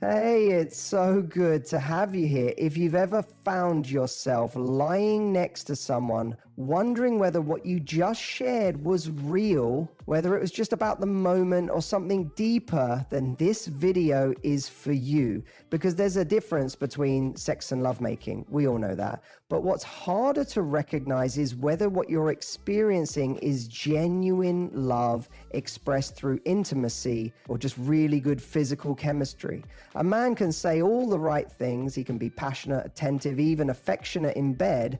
Hey, it's so good to have you here. If you've ever found yourself lying next to someone, wondering whether what you just shared was real, whether it was just about the moment or something deeper, then this video is for you. Because there's a difference between sex and lovemaking. We all know that. But what's harder to recognize is whether what you're experiencing is genuine love expressed through intimacy or just really good physical chemistry. A man can say all the right things, he can be passionate, attentive, even affectionate in bed,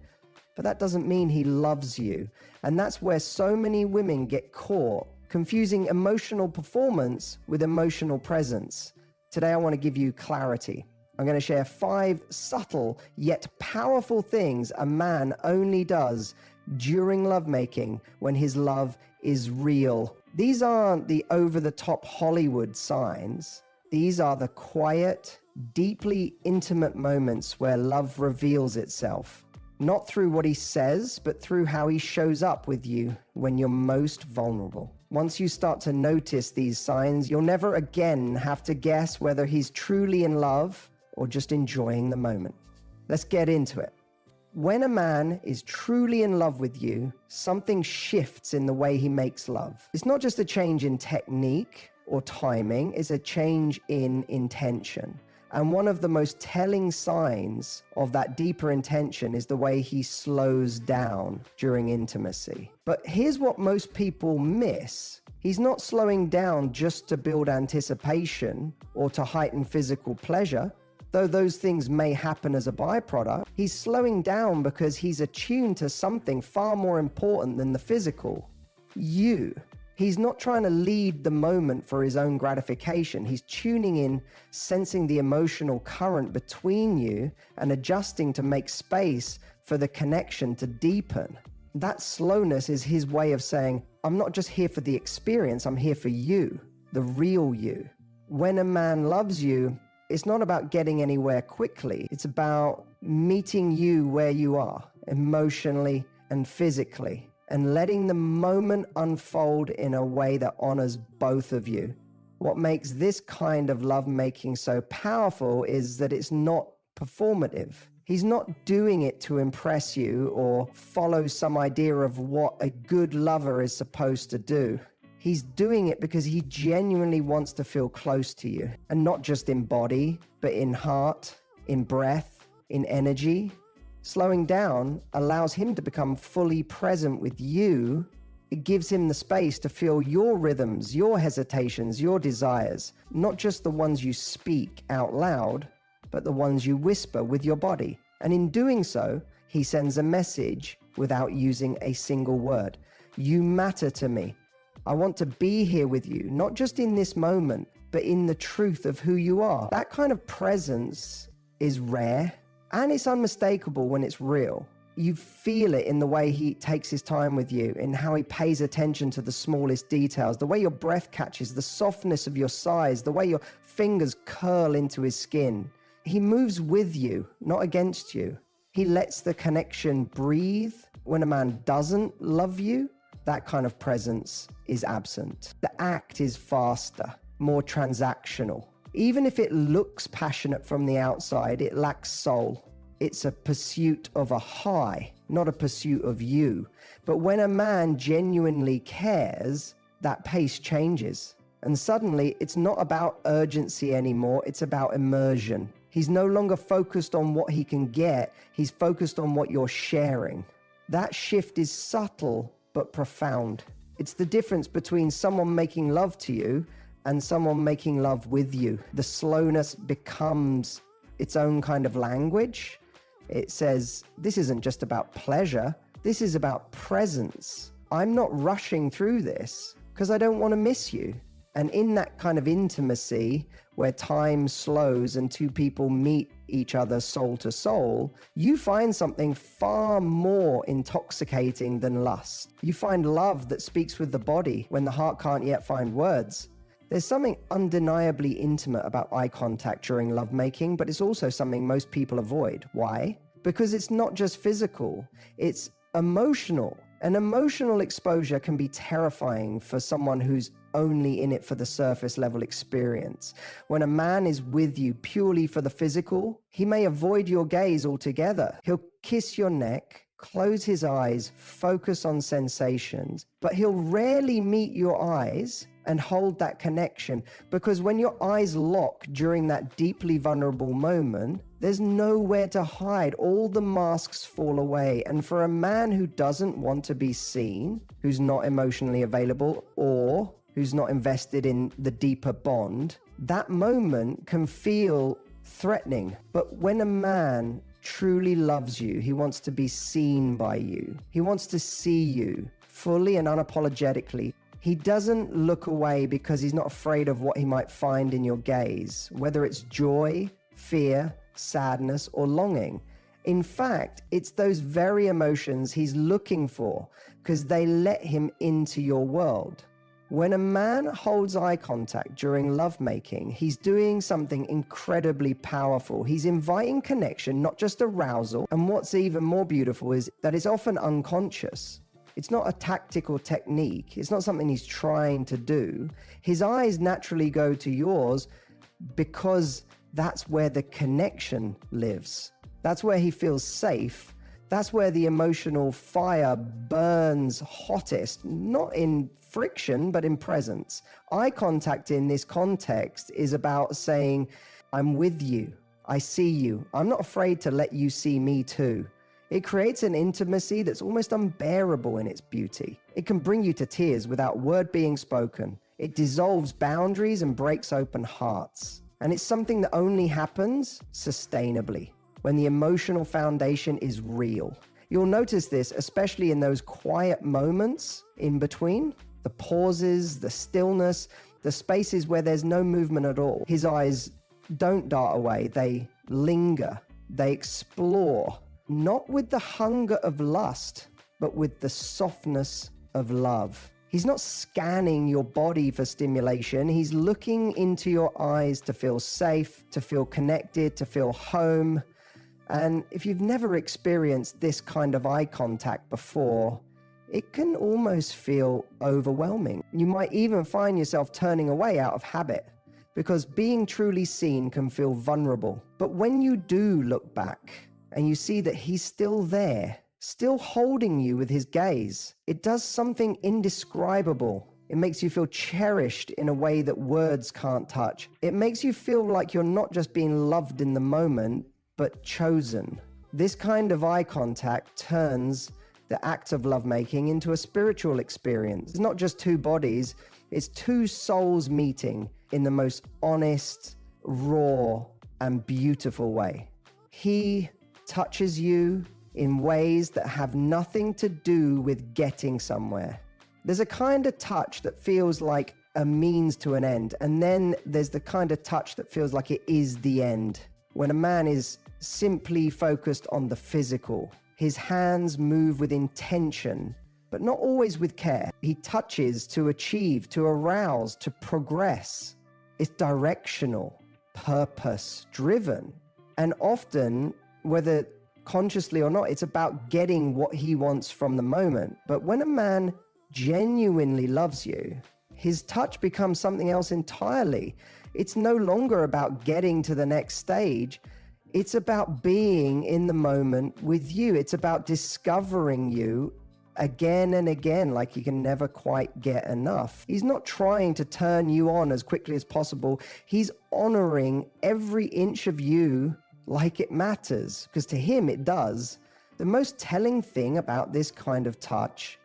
but that doesn't mean he loves you. And that's where so many women get caught, confusing emotional performance with emotional presence. Today I want to give you clarity. I'm going to share 5 subtle yet powerful things a man only does during lovemaking when his love is real. These aren't the over-the-top Hollywood signs. These are the quiet, deeply intimate moments where love reveals itself. Not through what he says, but through how he shows up with you when you're most vulnerable. Once you start to notice these signs, you'll never again have to guess whether he's truly in love or just enjoying the moment. Let's get into it. When a man is truly in love with you, something shifts in the way he makes love. It's not just a change in technique or timing, it's a change in intention. And one of the most telling signs of that deeper intention is the way he slows down during intimacy. But here's what most people miss. He's not slowing down just to build anticipation or to heighten physical pleasure, though those things may happen as a byproduct. He's slowing down because he's attuned to something far more important than the physical: you. He's not trying to lead the moment for his own gratification. He's tuning in, sensing the emotional current between you and adjusting to make space for the connection to deepen. That slowness is his way of saying, I'm not just here for the experience, I'm here for you, the real you. When a man loves you, it's not about getting anywhere quickly. It's about meeting you where you are, emotionally and physically, and letting the moment unfold in a way that honors both of you. What makes this kind of lovemaking so powerful is that it's not performative. He's not doing it to impress you or follow some idea of what a good lover is supposed to do. He's doing it because he genuinely wants to feel close to you, and not just in body, but in heart, in breath, in energy. Slowing down allows him to become fully present with you. It gives him the space to feel your rhythms, your hesitations, your desires, not just the ones you speak out loud, but the ones you whisper with your body. And in doing so, he sends a message without using a single word. You matter to me. I want to be here with you, not just in this moment, but in the truth of who you are. That kind of presence is rare, and it's unmistakable when it's real. You feel it in the way he takes his time with you, in how he pays attention to the smallest details, the way your breath catches, the softness of your sighs, the way your fingers curl into his skin. He moves with you, not against you. He lets the connection breathe. When a man doesn't love you, that kind of presence is absent. The act is faster, more transactional. Even if it looks passionate from the outside, it lacks soul. It's a pursuit of a high, not a pursuit of you. But when a man genuinely cares, that pace changes. And suddenly, it's not about urgency anymore, it's about immersion. He's no longer focused on what he can get, he's focused on what you're sharing. That shift is subtle, but profound. It's the difference between someone making love to you and someone making love with you. The slowness becomes its own kind of language. It says, this isn't just about pleasure, this is about presence. I'm not rushing through this because I don't want to miss you. And in that kind of intimacy where time slows and two people meet each other soul to soul, you find something far more intoxicating than lust. You find love that speaks with the body when the heart can't yet find words. There's something undeniably intimate about eye contact during lovemaking, but it's also something most people avoid. Why? Because it's not just physical, it's emotional. An emotional exposure can be terrifying for someone who's only in it for the surface level experience. When a man is with you purely for the physical, he may avoid your gaze altogether. He'll kiss your neck, close his eyes, focus on sensations, but he'll rarely meet your eyes and hold that connection, because when your eyes lock during that deeply vulnerable moment, there's nowhere to hide. All the masks fall away. And for a man who doesn't want to be seen, who's not emotionally available, or who's not invested in the deeper bond, that moment can feel threatening. But when a man truly loves you, he wants to be seen by you. He wants to see you fully and unapologetically. He doesn't look away because he's not afraid of what he might find in your gaze, whether it's joy, fear, sadness, or longing. In fact, it's those very emotions he's looking for because they let him into your world. When a man holds eye contact during lovemaking, he's doing something incredibly powerful. He's inviting connection, not just arousal. And what's even more beautiful is that it's often unconscious. It's not a tactical technique. It's not something he's trying to do. His eyes naturally go to yours because that's where the connection lives. That's where he feels safe. That's where the emotional fire burns hottest, not in friction, but in presence. Eye contact in this context is about saying, I'm with you. I see you. I'm not afraid to let you see me too. It creates an intimacy that's almost unbearable in its beauty. It can bring you to tears without word being spoken. It dissolves boundaries and breaks open hearts. And it's something that only happens sustainably, when the emotional foundation is real. You'll notice this, especially in those quiet moments in between, the pauses, the stillness, the spaces where there's no movement at all. His eyes don't dart away, they linger, they explore, not with the hunger of lust, but with the softness of love. He's not scanning your body for stimulation. He's looking into your eyes to feel safe, to feel connected, to feel home. And if you've never experienced this kind of eye contact before, it can almost feel overwhelming. You might even find yourself turning away out of habit, because being truly seen can feel vulnerable. But when you do look back and you see that he's still there, still holding you with his gaze, it does something indescribable. It makes you feel cherished in a way that words can't touch. It makes you feel like you're not just being loved in the moment, but chosen. This kind of eye contact turns the act of lovemaking into a spiritual experience. It's not just two bodies, it's two souls meeting in the most honest, raw, and beautiful way. He touches you in ways that have nothing to do with getting somewhere. There's a kind of touch that feels like a means to an end, and then there's the kind of touch that feels like it is the end. When a man is simply focused on the physical, his hands move with intention, but not always with care. He touches to achieve, to arouse, to progress. It's directional, purpose-driven, and often, whether consciously or not, it's about getting what he wants from the moment. But when a man genuinely loves you, his touch becomes something else entirely. It's no longer about getting to the next stage. It's about being in the moment with you. It's about discovering you again and again, like he can never quite get enough. He's not trying to turn you on as quickly as possible. He's honoring every inch of you like it matters, because to him it does. The most telling thing about this kind of touch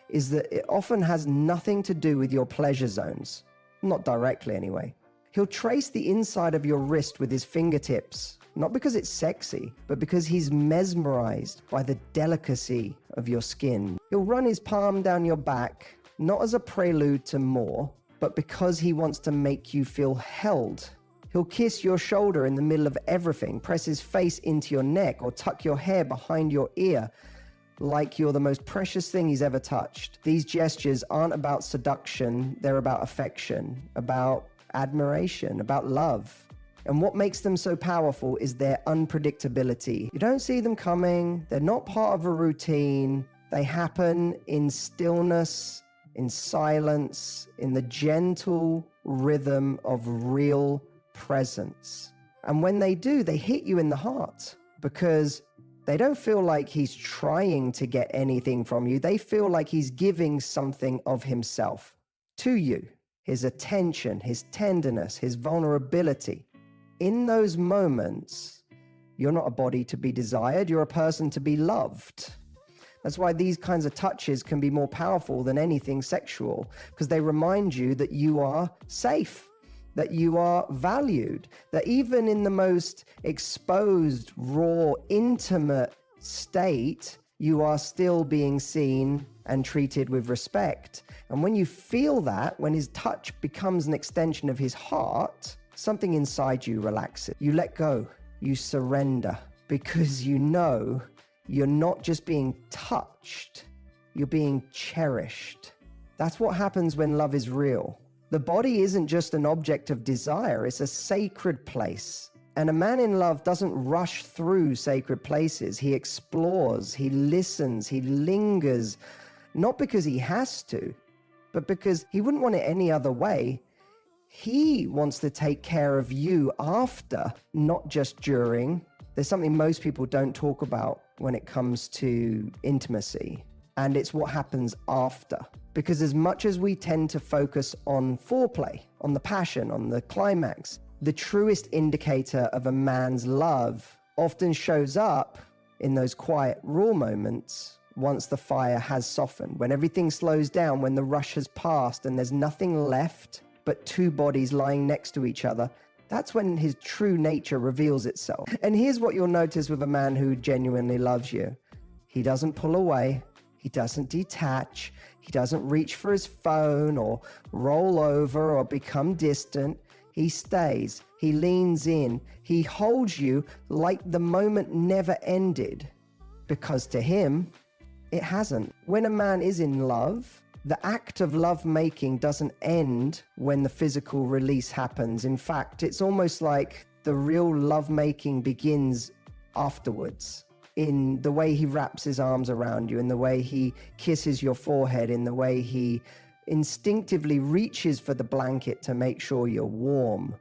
is that it often has nothing to do with your pleasure zones. Not directly anyway. He'll trace the inside of your wrist with his fingertips, not because it's sexy, but because he's mesmerized by the delicacy of your skin. He'll run his palm down your back, not as a prelude to more, but because he wants to make you feel held. He'll kiss your shoulder in the middle of everything, press his face into your neck, or tuck your hair behind your ear like you're the most precious thing he's ever touched. These gestures aren't about seduction, they're about affection, about admiration, about love. And what makes them so powerful is their unpredictability. You don't see them coming, they're not part of a routine, they happen in stillness, in silence, in the gentle rhythm of real presence. And when they do, they hit you in the heart because they don't feel like he's trying to get anything from you. They feel like he's giving something of himself to you, his attention, his tenderness, his vulnerability. In those moments, you're not a body to be desired, you're a person to be loved. That's why these kinds of touches can be more powerful than anything sexual, because they remind you that you are safe, that you are valued, that even in the most exposed, raw, intimate state, you are still being seen and treated with respect. And when you feel that, when his touch becomes an extension of his heart, something inside you relaxes. You let go, you surrender, because you know you're not just being touched, you're being cherished. That's what happens when love is real. The body isn't just an object of desire, it's a sacred place. And a man in love doesn't rush through sacred places. He explores, he listens, he lingers, not because he has to, but because he wouldn't want it any other way. He wants to take care of you after, not just during. There's something most people don't talk about when it comes to intimacy, and it's what happens after. Because as much as we tend to focus on foreplay, on the passion, on the climax, the truest indicator of a man's love often shows up in those quiet, raw moments once the fire has softened, when everything slows down, when the rush has passed and there's nothing left but two bodies lying next to each other. That's when his true nature reveals itself. And here's what you'll notice with a man who genuinely loves you. He doesn't pull away. He doesn't detach. He doesn't reach for his phone or roll over or become distant. He stays. He leans in. He holds you like the moment never ended, because to him, it hasn't. When a man is in love, the act of lovemaking doesn't end when the physical release happens. In fact, it's almost like the real lovemaking begins afterwards, in the way he wraps his arms around you, in the way he kisses your forehead, in the way he instinctively reaches for the blanket to make sure you're warm.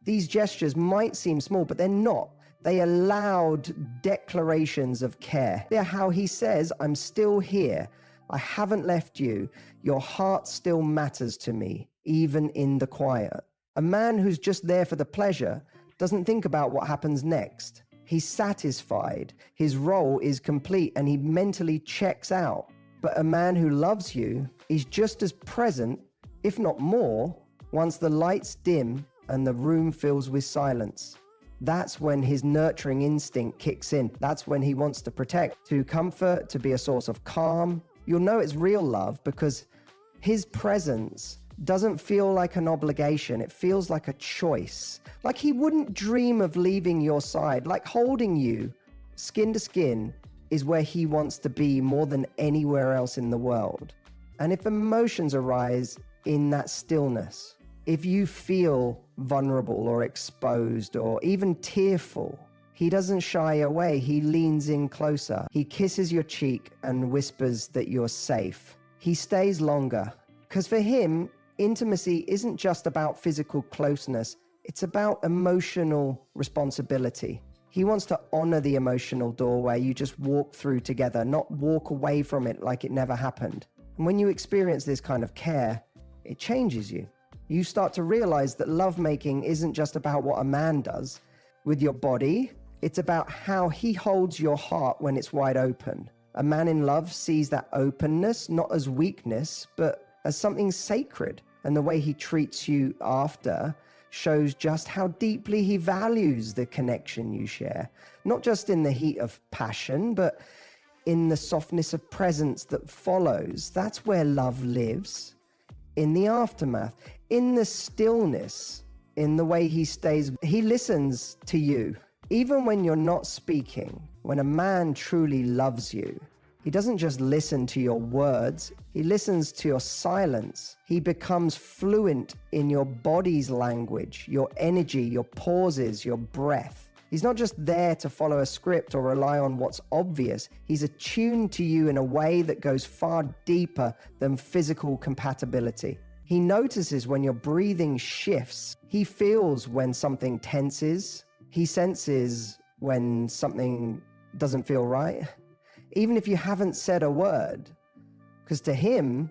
These gestures might seem small, but they're not. They are loud declarations of care. They're how he says, I'm still here. I haven't left you. Your heart still matters to me, even in the quiet. A man who's just there for the pleasure doesn't think about what happens next. He's satisfied. His role is complete and he mentally checks out. But a man who loves you is just as present, if not more, once the lights dim and the room fills with silence. That's when his nurturing instinct kicks in. That's when he wants to protect, to comfort, to be a source of calm. You'll know it's real love because his presence doesn't feel like an obligation. It feels like a choice. Like he wouldn't dream of leaving your side. Like holding you skin to skin is where he wants to be more than anywhere else in the world. And if emotions arise in that stillness, if you feel vulnerable or exposed or even tearful, he doesn't shy away. He leans in closer. He kisses your cheek and whispers that you're safe. He stays longer because for him, intimacy isn't just about physical closeness. It's about emotional responsibility. He wants to honor the emotional doorway you just walk through together, not walk away from it like it never happened. And when you experience this kind of care, it changes you. You start to realize that lovemaking isn't just about what a man does with your body. It's about how he holds your heart when it's wide open. A man in love sees that openness not as weakness, but as something sacred. And the way he treats you after shows just how deeply he values the connection you share. Not just in the heat of passion, but in the softness of presence that follows. That's where love lives. In the aftermath, in the stillness, in the way he stays. He listens to you. Even when you're not speaking, when a man truly loves you, he doesn't just listen to your words, he listens to your silence. He becomes fluent in your body's language, your energy, your pauses, your breath. He's not just there to follow a script or rely on what's obvious. He's attuned to you in a way that goes far deeper than physical compatibility. He notices when your breathing shifts. He feels when something tenses. He senses when something doesn't feel right, even if you haven't said a word. Because to him,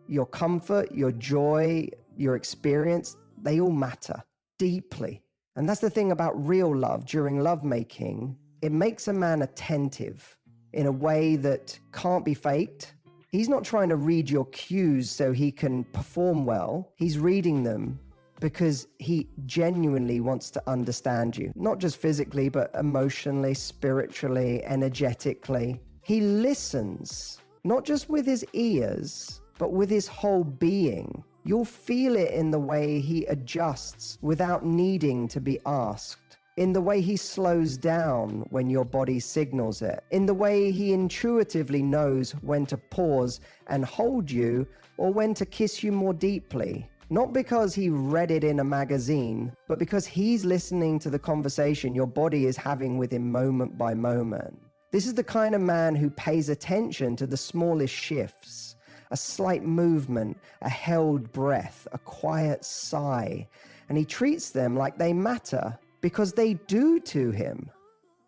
your comfort, your joy, your experience, they all matter deeply. And that's the thing about real love during lovemaking. It makes a man attentive in a way that can't be faked. He's not trying to read your cues so he can perform well. He's reading them because he genuinely wants to understand you, not just physically, but emotionally, spiritually, energetically. He listens, not just with his ears, but with his whole being. You'll feel it in the way he adjusts without needing to be asked, in the way he slows down when your body signals it, in the way he intuitively knows when to pause and hold you or when to kiss you more deeply. Not because he read it in a magazine, but because he's listening to the conversation your body is having with him moment by moment. This is the kind of man who pays attention to the smallest shifts, a slight movement, a held breath, a quiet sigh, and he treats them like they matter because they do to him.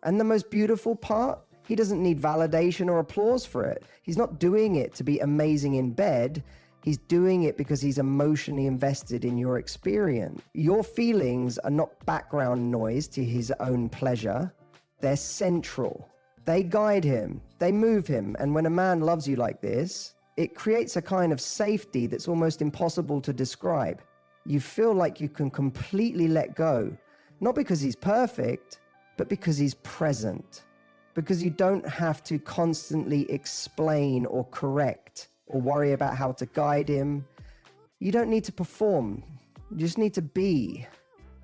And the most beautiful part, he doesn't need validation or applause for it. He's not doing it to be amazing in bed. He's doing it because he's emotionally invested in your experience. Your feelings are not background noise to his own pleasure. They're central. They guide him. They move him. And when a man loves you like this, it creates a kind of safety that's almost impossible to describe. You feel like you can completely let go, not because he's perfect, but because he's present. Because you don't have to constantly explain or correct or worry about how to guide him. You don't need to perform. You just need to be.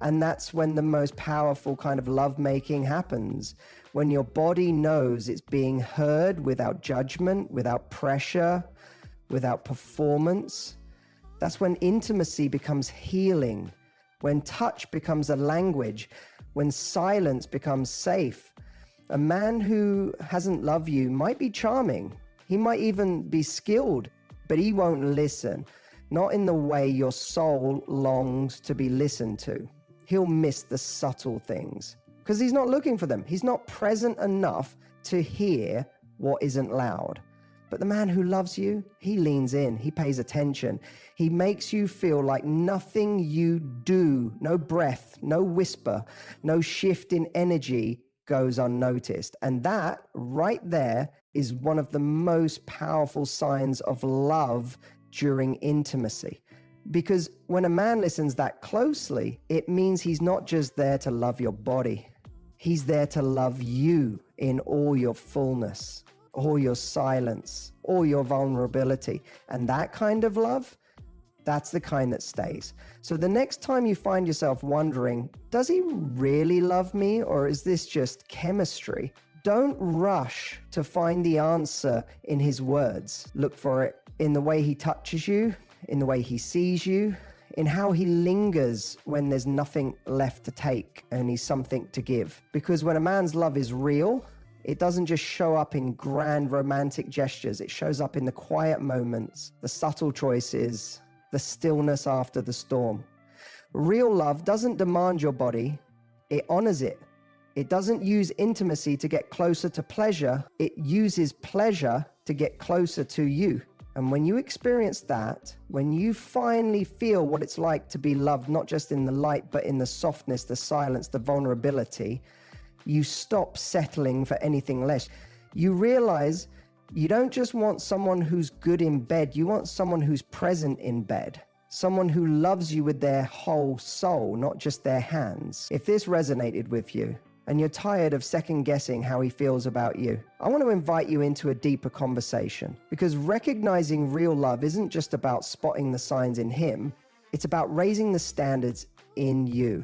And that's when the most powerful kind of lovemaking happens. When your body knows it's being heard without judgment, without pressure, without performance. That's when intimacy becomes healing, when touch becomes a language, when silence becomes safe. A man who hasn't loved you might be charming. He might even be skilled, but he won't listen, not in the way your soul longs to be listened to. He'll miss the subtle things because he's not looking for them. He's not present enough to hear what isn't loud. But the man who loves you, he leans in, he pays attention. He makes you feel like nothing you do, no breath, no whisper, no shift in energy goes unnoticed. And that right there is one of the most powerful signs of love during intimacy. Because when a man listens that closely, it means he's not just there to love your body. He's there to love you in all your fullness, all your silence, all your vulnerability. And that kind of love, that's the kind that stays. So the next time you find yourself wondering, does he really love me or is this just chemistry? Don't rush to find the answer in his words. Look for it in the way he touches you, in the way he sees you, in how he lingers when there's nothing left to take and he's something to give. Because when a man's love is real, it doesn't just show up in grand romantic gestures. It shows up in the quiet moments, the subtle choices, the stillness after the storm. Real love doesn't demand your body. It honors it. It doesn't use intimacy to get closer to pleasure. It uses pleasure to get closer to you. And when you experience that, when you finally feel what it's like to be loved, not just in the light, but in the softness, the silence, the vulnerability, you stop settling for anything less. You realize you don't just want someone who's good in bed, you want someone who's present in bed. Someone who loves you with their whole soul, not just their hands. If this resonated with you, and you're tired of second guessing how he feels about you, I want to invite you into a deeper conversation, because recognizing real love isn't just about spotting the signs in him, it's about raising the standards in you.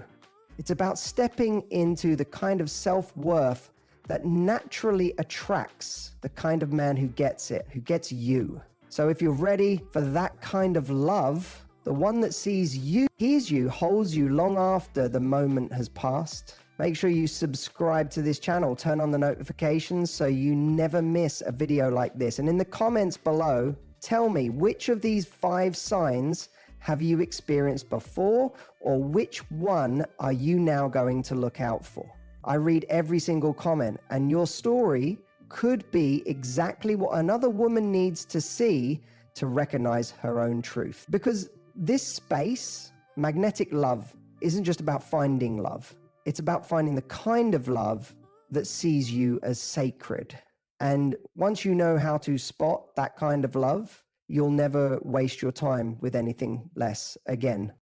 It's about stepping into the kind of self-worth that naturally attracts the kind of man who gets it, who gets you. So if you're ready for that kind of love, the one that sees you, hears you, holds you long after the moment has passed, Make sure you subscribe to this channel, turn on the notifications so you never miss a video like this. And in the comments below, tell me which of these 5 signs have you experienced before, or which one are you now going to look out for? I read every single comment, and your story could be exactly what another woman needs to see to recognize her own truth. Because this space, magnetic love, isn't just about finding love. It's about finding the kind of love that sees you as sacred. And once you know how to spot that kind of love, you'll never waste your time with anything less again.